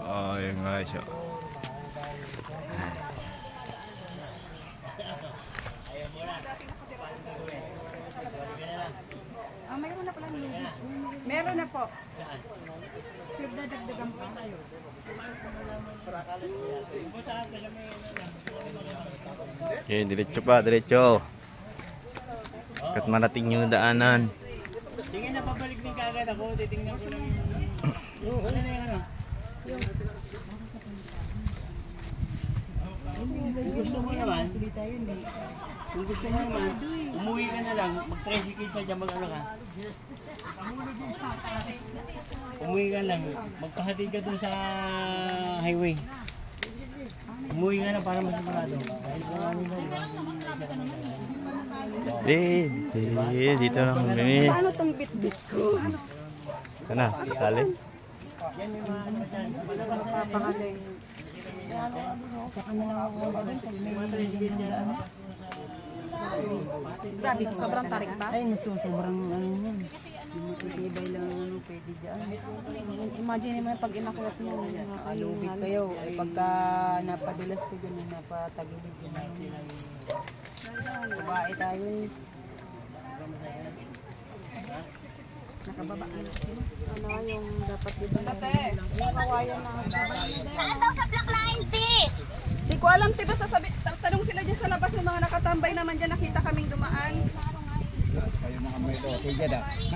Oh, yun guys. Mayroon na pala. Meron na po. Dagdagan pa. Okay, diretso pa, diretso. Kat marating yung daanan. Sige na, pabalik din kagad ako. Titingnan ko lang yung... Ano na yung ano? Kung gusto mo naman, umuwi ka na lang, mag-tricycle pa dyan, mag-ano ka. Umuwi ka lang, magpahatid ka dun sa highway. Umuwi ka na para masigurado. Dahil kung ano na, Dito lang kami. Paano tong bit-bit ko? Sana, kali. yan yung mga ano dyan. Papakaling. Sa kanila ako. Grabe, sobrang tarik pa. Ay, sobrang ano yan. Matitibay lang ano, pwede dyan. Imagine mo pag inakulat mo. Alubig kayo. Ay, pagka napadulas ko dyan, napatagilid yun. Babae tayo eh. Nakababa. Ano yung dapat dito? Yung kawayan na. Saan daw sa Black Line, sis? Di ko alam, tiba sasabi, tanong sila dyan sa labas, yung mga nakatambay naman dyan, nakita kaming dumaan.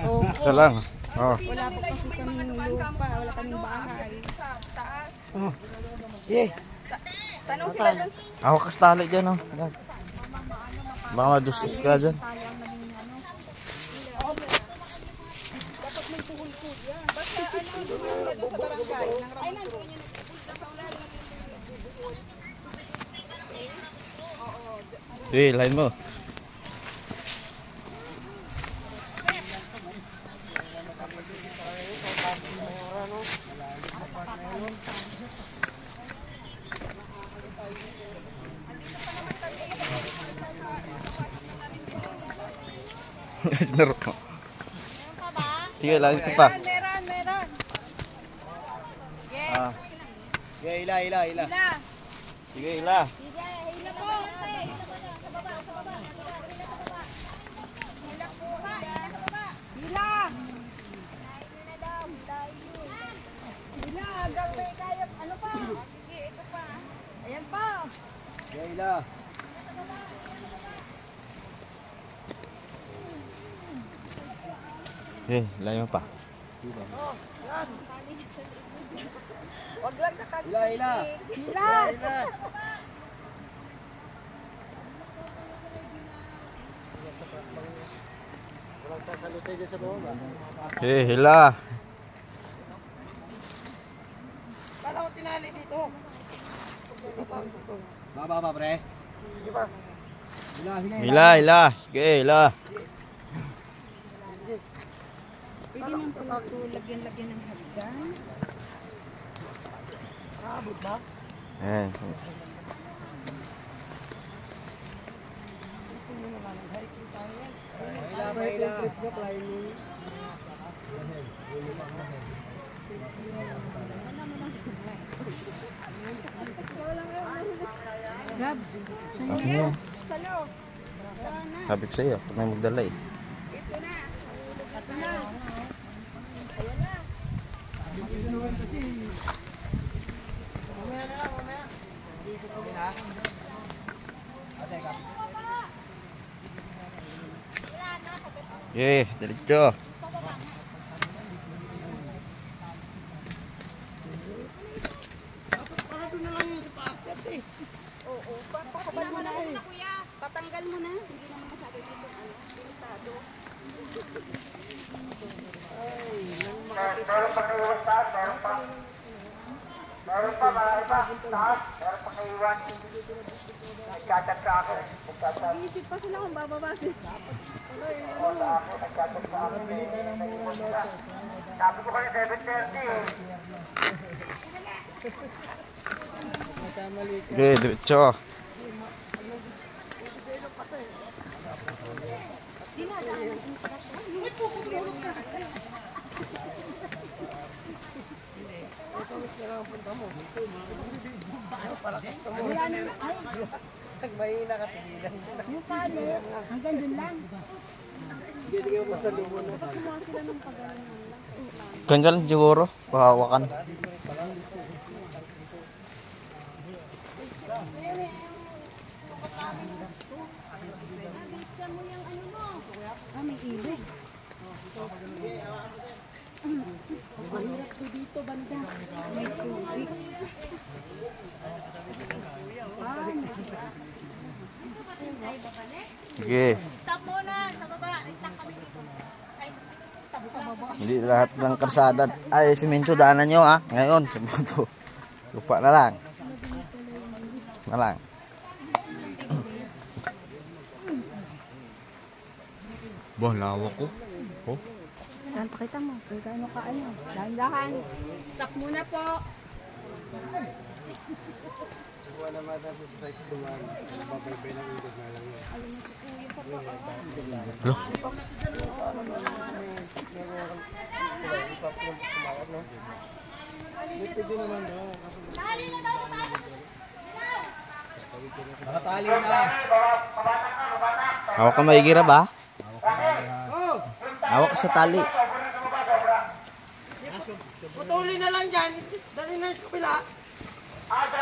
Oh, Ito lang. Oh. wala po kasi kaming lupa, wala kaming bahay. Sa taas. Oh. Yeah. Tanong sila dyan. Ako kastali dyan, oh. Baka madusis ka dyan. Dapat may tuhol-tuhol yan. Basta ano, dumaan dyan sa barangay. Ay, nandun yun. Sa ulan. Sige, line mo. Sinarok mo. Sige, lagi ko pa. Meron. Ah. Yeah, ila. Sige, ila. Hila po. Hila. Hila, gawin kaya. Ano pa? Sige, ito pa. Ayan pa. Yeah, ila. Okay, layo pa. Wag lang nakalisig. Ila. Hila. Walang sasalusay dyan sa bawah ba? Okay, hila. Kala ko tinali dito. Baba, pre. Hila. Sige, hila. Pwede man pala ito lagyan ng hagdan. Kabot ba? Ayan. Gabs, Ano yan? Salo. Sabi ko sa'yo, kung may magdala eh. Ito na. Ayan na. Okay, diretso. Oo. Pakabal mo na kuya. Patanggal mo na. Hindi naman masyado dito. Pintado. Meron pa mga iba, taas, meron pa kayo iwan. Nagchat sa akin. Iisip pa sila kung bababa sila. Nagchat sa akin. Sabi ko kayo 7:30 eh. Okay, diretso. Yung palo, hanggang dun lang. Ganyan siguro, pahawakan. Ah, may ibig. Mahirap to dito, banda. May tubig. Sige. Stop muna, sa baba. Stop kami dito. Ay, stop sa baba. Hindi lahat ng karsada ay simento daanan nyo ha. Ngayon, simento. Lupa na lang. Na lang. Bah, lawak ko. Oh. Saan, pakita mo. Kung gaano ka ano. Dahan-dahan. Stop muna po. Kuha naman natin sa site dumaan. Babaybay ng ilog na lang yun. Lo. Nakatali na. Hawak ka maigira ba? Hawak ka sa tali. Putuli na lang dyan. Dali na sa kabila. Mas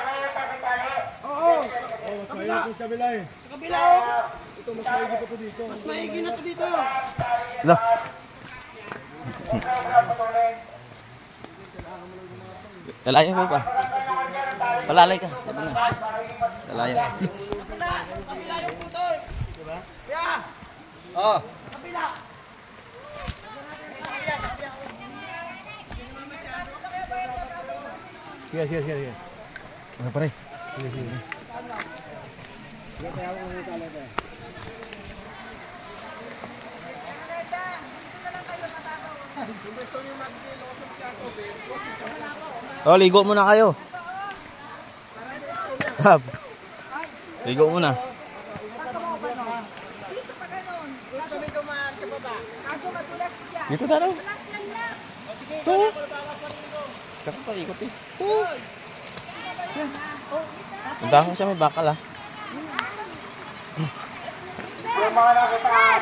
mahirap yung sa kabila eh. Sa kabila oh. Ito, mas mahirap pa po dito. Mas maigi na to dito. Lo. Lalaya mo pa. Palalay ka. Sabi na. Lalaya. Kabila yung putol. Diba? Yeah. Oh. Kabila. Sige. Ano pare? Oh, ligo muna kayo. Ligo muna. Dito daw. Ito. Kaya pa ikot eh. Ito. Punta ko siya may bakal ah. Yung mga nakitaan,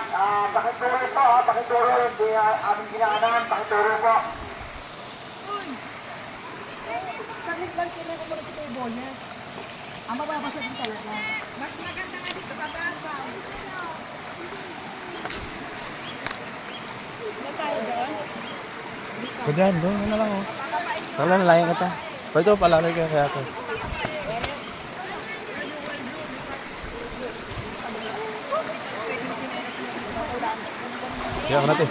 pakituro ito, pakituro, hindi aming ginaanan, pakituro po. Sakit lang kailan ko muna sa tubo niya. Ang mababasa din talaga. Mas maganda nga dito bababaw. Ano tayo doon? Kudan, doon na lang oh. Wala na layang kita. Pwede ko palalay ka kaya ito. Kaya ako natin.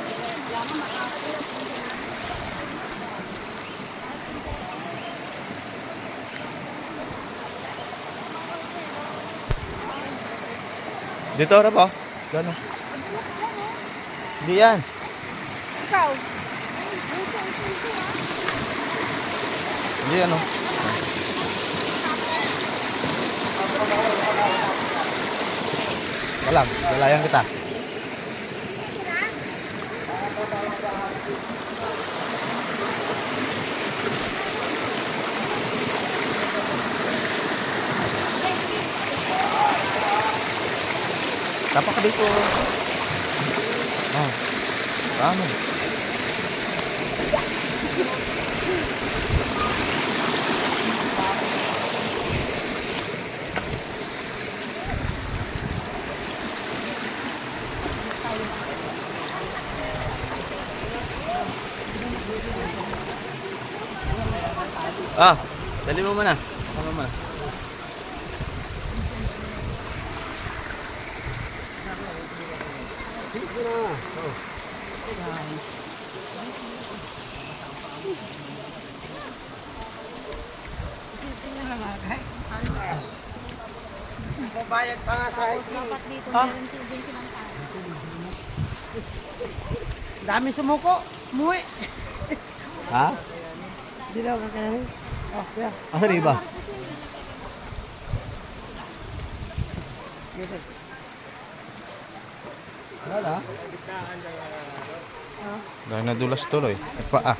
Dito na ba? Gano'n? Hindi yan. Ikaw? Hindi ano. Walang, lalayang kita. Tapak dito. Oh. Ano? Ah, dali mo muna. Sama mo. Babayad pa nga sa hiking. Dapat dito meron si Ubin kinantahan. Dami sumuko. Muwi. Ha? Hindi daw kakayanin. Oh, yeah. Asa rin ba? Wala. Dahil nadulas tuloy. Nagpaa.